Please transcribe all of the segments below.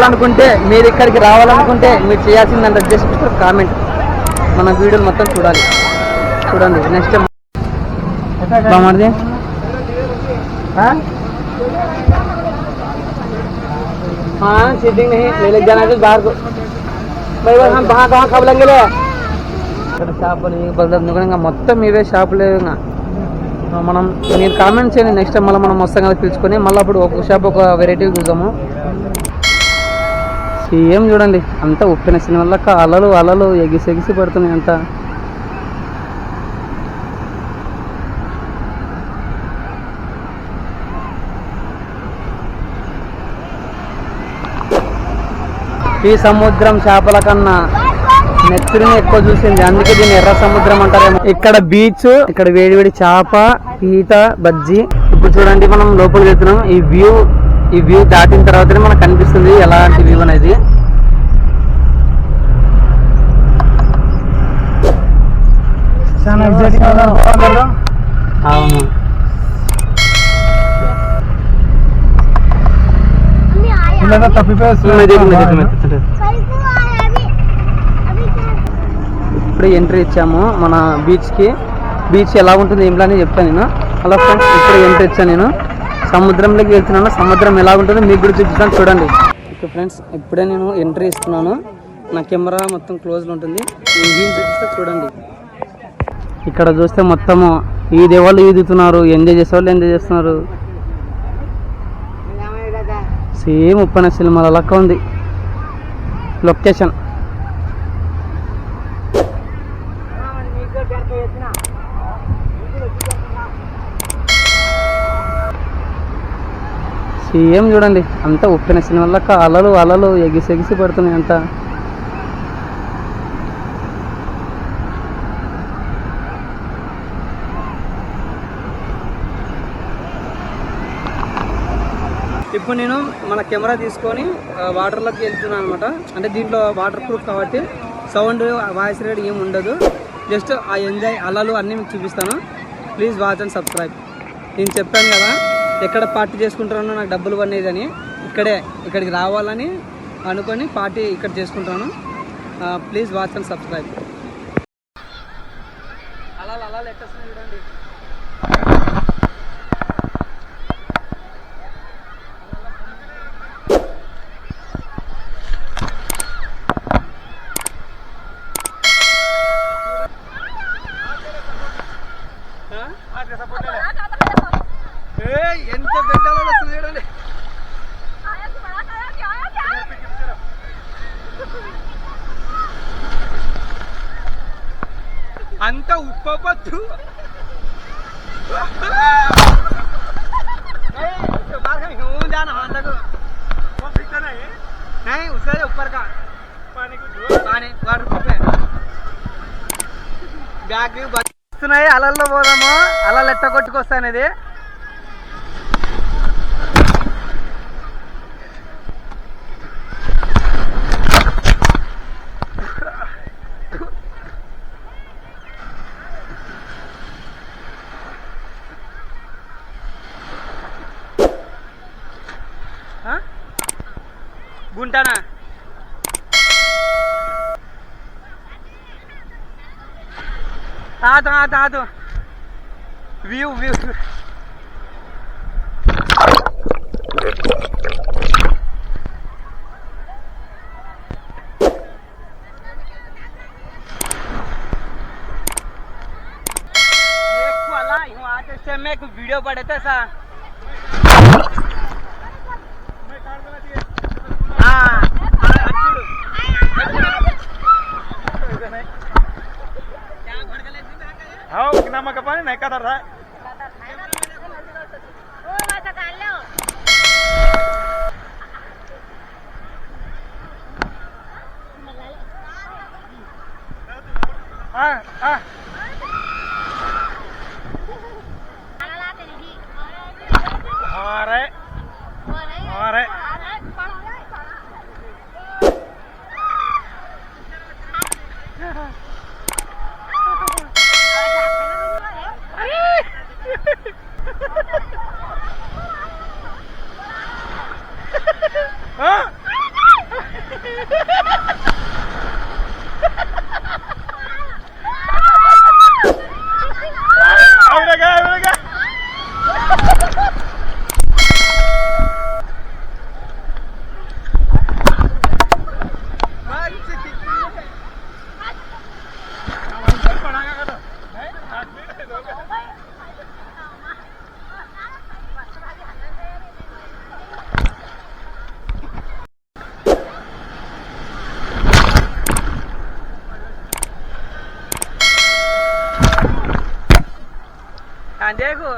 చూడాలనుకుంటే, మీరు ఇక్కడికి రావాలనుకుంటే మీరు చేయాల్సిందంటే జస్ట్ కామెంట్. మన వీడియోలు మొత్తం చూడండి. నెక్స్ట్ బాగుంది. हाँ सीटिंग नहीं ले ले जाना है बाहर को भाई बस हम कहाँ खा लेंगे ఇక్కడ షాపులు ఇంకా మొత్తం ఇవే షాపులు. మనం మీరు కామెంట్ చేయండి. నెక్స్ట్ టైం మళ్ళీ మనం వస్తాం కదా పిలుచుకొని, మళ్ళీ అప్పుడు ఒక షాప్ ఒక వెరైటీ చూద్దాము. సేమ్ చూడండి, అంతా ఉప్పిన సినిమాలక్క అలలు ఎగిసి పడుతున్నాయి అంతా. ఈ సముద్రం చేపల కన్నా నెత్తురిని ఎక్కువ చూసింది, అందుకే దీన్ని ఎర్ర సముద్రం అంటారేమో. ఇక్కడ బీచ్, ఇక్కడ వేడివేడి చేప, ఈత, బజ్జీ. ఇప్పుడు చూడండి మనం లోపలికి వెళ్తున్నాం. ఈ వ్యూ దాటిన తర్వాతనే మనకు కనిపిస్తుంది ఎలాంటి వ్యూ అనేది. అవును, ఇప్పుడే ఎంట్రీ ఇచ్చాము మన బీచ్కి. బీచ్ ఎలా ఉంటుంది ఏమిలా అని చెప్తాను నేను. అలా ఫ్రెండ్స్ ఇప్పుడే ఎంట్రీ ఇచ్చాను నేను. సముద్రంలోకి వెళ్తున్నాను. సముద్రం ఎలా ఉంటుందో మీకు కూడా చూపిస్తాను చూడండి. ఓకే ఫ్రెండ్స్, ఇప్పుడే నేను ఎంట్రీ ఇస్తున్నాను. నా కెమెరా మొత్తం క్లోజ్లో ఉంటుంది. నేను వ్యూ చూపిస్తే చూడండి. ఇక్కడ చూస్తే మొత్తము ఈదే వాళ్ళు ఈదుతున్నారు, ఎంజాయ్ చేసేవాళ్ళు ఎంజాయ్ చేస్తున్నారు. సేమ్ ఉప్పన సినిమాల లెక్క ఉంది లొకేషన్. సేమ్ చూడండి, అంతా ఉప్పిన సినిమాల లెక్క అలలు ఎగిసి పడుతున్నాయి అంతా. ఇప్పుడు నేను మన కెమెరా తీసుకొని వాటర్లోకి వెళ్తున్నాను అనమాట. అంటే దీంట్లో వాటర్ ప్రూఫ్ కాబట్టి సౌండ్ వాయిస్ రేట్ ఏమి ఉండదు. జస్ట్ ఆ ఎంజాయ్ అలలు అన్నీ మీకు చూపిస్తాను. Please watch and subscribe. నేను చెప్పాను కదా ఎక్కడ పార్టీ చేసుకుంటానో నాకు డబ్బులు పడినదని, ఇక్కడికి రావాలని అనుకొని పార్టీ ఇక్కడ చేసుకుంటాను. Please watch and subscribe. అలలు ఎట్టేస్తున్నాయి చూడండి. ఎంత పెట్టాలో వస్తుంది చూడండి. అంత ఉప్పొద్దు. బ్యాగ్ వస్తున్నాయి. అలల్లో పోదాము. అలలు ఎట్ట కొట్టుకొస్తాయనేది. గుంటానా తాదు వ్యూ से मैं एक वीडियो पड़े थे सा हाँ नमक पानी नहीं कर रहा है. देखो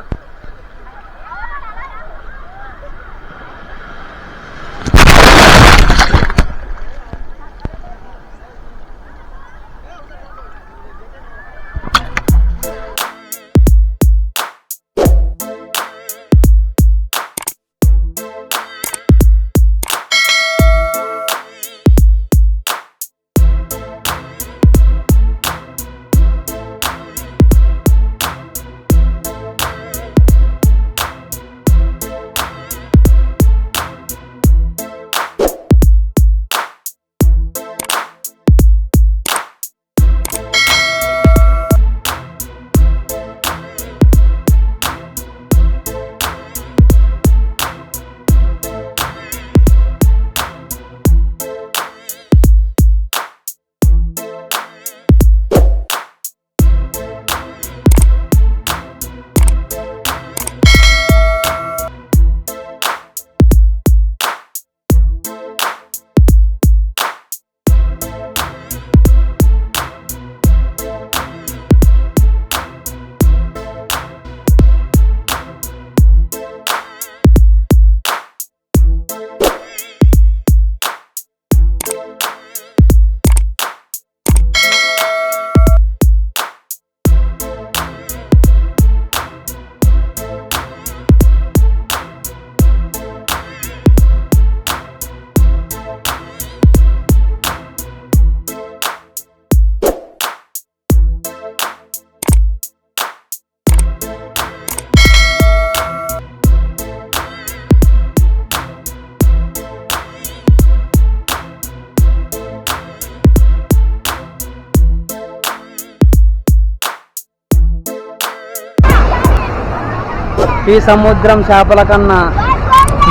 ఈ సముద్రం చేపల కన్నా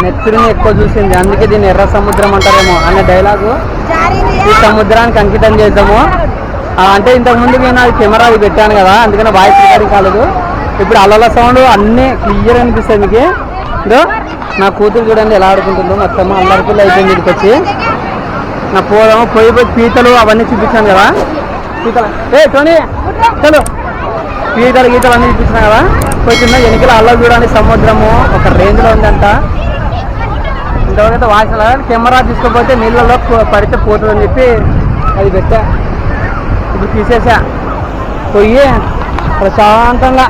నెత్తురిని ఎక్కువ చూసింది, అందుకే దీన్ని ఎర్ర సముద్రం అంటారేమో అనే డైలాగు ఈ సముద్రానికి అంకితం చేద్దాము. అంటే ఇంతకుముందు నేను అది కెమెరా అది పెట్టాను కదా, అందుకని వాయిస్ రికార్డింగ్ కాలేదు. ఇప్పుడు అలల సౌండ్ అన్నీ క్లియర్ అనిపిస్తుంది మీకు. ఇదో నా కూతురు చూడండి ఎలా ఆడుకుంటుందో, మొత్తం అల్లరిపిల్ల అయిపోయింది. ఇక్కడికి వచ్చి నా పోదాము పోయి పీతలు అవన్నీ చూపించాను కదా, పీతలు టోనీ చలో పీతలు గీతలు అన్నీ చూపించాను కదా. కొంచెం వెనుకల అల్ల చూడండి, సముద్రము ఒక రేంజ్లో ఉందంట. ఇంతవరకు వాసన కెమెరా తీసుకోకపోతే నీళ్ళలో పడితే పోతుందని చెప్పి అది పెట్టా. ఇప్పుడు తీసేసా పోయి ప్రశాంతంగా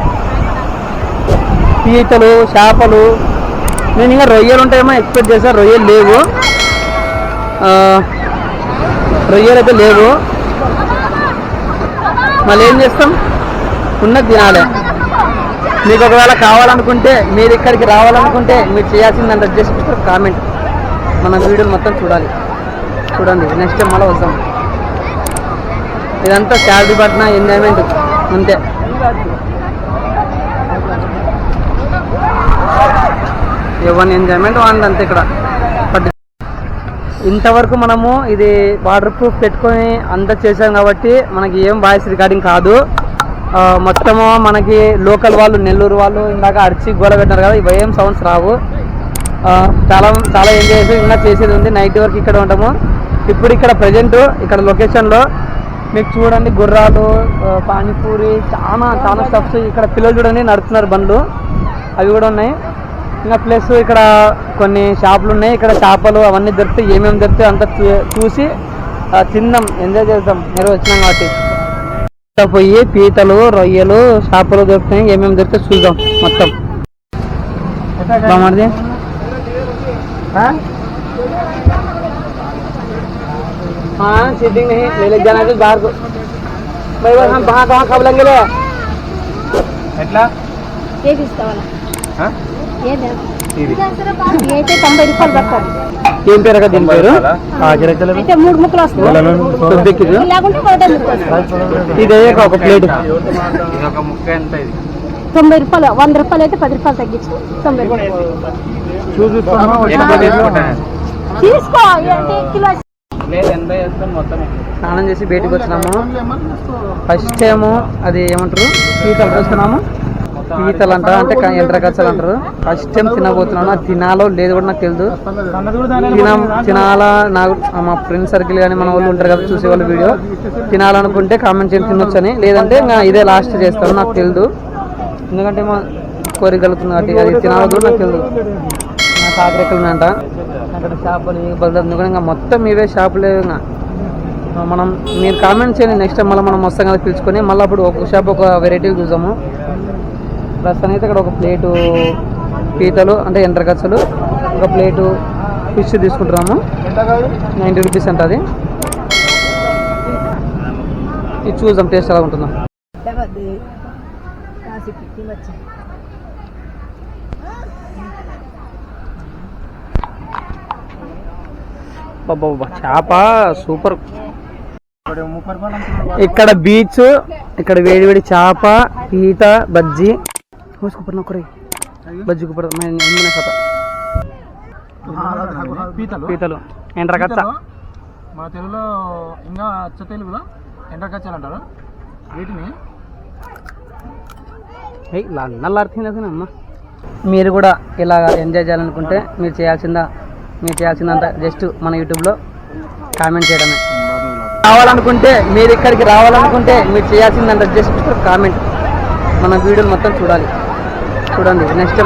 పీతలు చేపలు. నేను ఇంకా రొయ్యలు ఉంటాయేమో ఎక్స్పెక్ట్ చేశా, రొయ్యలు లేవు, రొయ్యలు అయితే లేవు. మళ్ళీ ఏం చేస్తాం, ఉన్నది తినాలి. మీకు ఒకవేళ కావాలనుకుంటే, మీరు ఇక్కడికి రావాలనుకుంటే మీరు చేయాల్సిందంటే జస్ట్ కామెంట్, మన వీడియోలు మొత్తం చూడాలి. చూడండి నెక్స్ట్ టైం మళ్ళీ వస్తాం. ఇదంతా శాలరీ పట్టిన ఎంజాయ్మెంట్ అంతే. ఎవరి ఎంజాయ్మెంట్ వాళ్ళది అంతే ఇక్కడ. బట్ ఇంతవరకు మనము ఇది వాటర్ ప్రూఫ్ పెట్టుకొని అంతా చేసాం కాబట్టి మనకి ఏం వాయిస్ రికార్డింగ్ కాదు. మొత్తము మనకి లోకల్ వాళ్ళు, నెల్లూరు వాళ్ళు ఇందాక అరిచి గోల పెట్టినారు కదా, ఇవి ఏం సౌండ్స్ రావు. చాలా చాలా ఎంజాయ్ చేసి ఇంకా చేసేది ఉంది. నైట్ వరకు ఇక్కడ ఉంటాము. ఇప్పుడు ఇక్కడ ప్రజెంట్ ఇక్కడ లొకేషన్లో మీకు చూడండి గుర్రాలు, పానీపూరి, చాలా చాలా స్టఫ్స్. ఇక్కడ పిల్లలు చూడండి నడుస్తున్నారు, బండ్లు అవి కూడా ఉన్నాయి. ఇంకా ప్లస్ ఇక్కడ కొన్ని షాపులు ఉన్నాయి. ఇక్కడ చేపలు అవన్నీ దొరుకుతాయి, ఏమేమి దొరుకుతాయి అంతా చూసి తిందాం, ఎంజాయ్ చేద్దాం. మీరు వచ్చినాం కాబట్టి పోయి పీతలు, రొయ్యలు, చేపలు దొరుకుతాయి, ఏమేమి దొరికితే చూద్దాం మొత్తం. బాగుంది. हाँ सीटिंग नहीं ले ले जाना है बाहर को भाई, बस हम कहाँ खा लेंगे ले एट्ला ये किसका वाला हाँ ये दे అయితే 90 రూపాయలు పడుతుంది. ఏం పేరు దీని పేరు? అయితే 3 ముక్కలు వస్తుంది. లేకుంటే 15 ఇది అయ్యాక ఒక ప్లేట్ 90 రూపాయలు. 100 రూపాయలు అయితే 10 రూపాయలు తగ్గించు 90 రూపాయలు తీసుకో. కిలో స్నానం చేసి బయటకు వచ్చినాము. ఫస్ట్ టైం అది ఏమంటారు పీతలు చూస్తున్నాము. పీతలు అంటారు అంటే ఎండ్రకచ్చలు అంటారు. ఫస్ట్ టైం తినబోతున్నాను. అది తినాలో లేదు కూడా నాకు తెలియదు. తినాలా నాకు మా ఫ్రెండ్ సర్కిల్ కానీ మన వాళ్ళు ఉంటారు కదా చూసేవాళ్ళు వీడియో తినాలనుకుంటే కామెంట్ చేసి తినొచ్చని, లేదంటే ఇంకా ఇదే లాస్ట్ చేస్తాను. నాకు తెలియదు ఎందుకంటే మా కోరిక కలుగుతుంది కాబట్టి అది తినాలో కూడా నాకు తెలియదు. నాకు ఆకరెక్కలు అంట అక్కడ షాపులు బదులు ఇంకా మొత్తం ఇవే షాపులే. మనం మీరు కామెంట్ చేయండి నెక్స్ట్ టైం మళ్ళీ మనం వస్తాం కదా పిలుచుకొని మళ్ళీ అప్పుడు ఒక షాప్ ఒక వెరైటీలు చూసాము. ప్రస్తుతానికి అయితే ఇక్కడ ఒక ప్లేటు పీతలు అంటే ఎండ్రకచ్చలు, ఒక ప్లేటు ఫిష్ తీసుకుంటున్నాము. 90 రూపీస్ అంట అది. ఇది చూద్దాం టేస్ట్ ఎలా ఉంటుందో. చేప సూపర్. ఇక్కడ బీచ్, ఇక్కడ వేడి వేడి చేప, పీత, బజ్జీ బజ్జీ పీతలు ఎండ్రకచ్చ. మన తెలుగులో ఇంకా అచ్చ తెలుగులో ఎండ్రకచ్చలు అంటారు వీటిని. నల్లాడుతుందమ్మా. మీరు కూడా ఇలా ఎంజాయ్ చేయాలనుకుంటే మీరు చేయాల్సిందంతా జస్ట్ మన యూట్యూబ్లో కామెంట్ చేయడమే. రావాలనుకుంటే మీరు ఇక్కడికి రావాలనుకుంటే మీరు చేయాల్సిందంతా జస్ట్ కామెంట్. మన వీడియోలు మొత్తం చూడండి నెక్స్ట్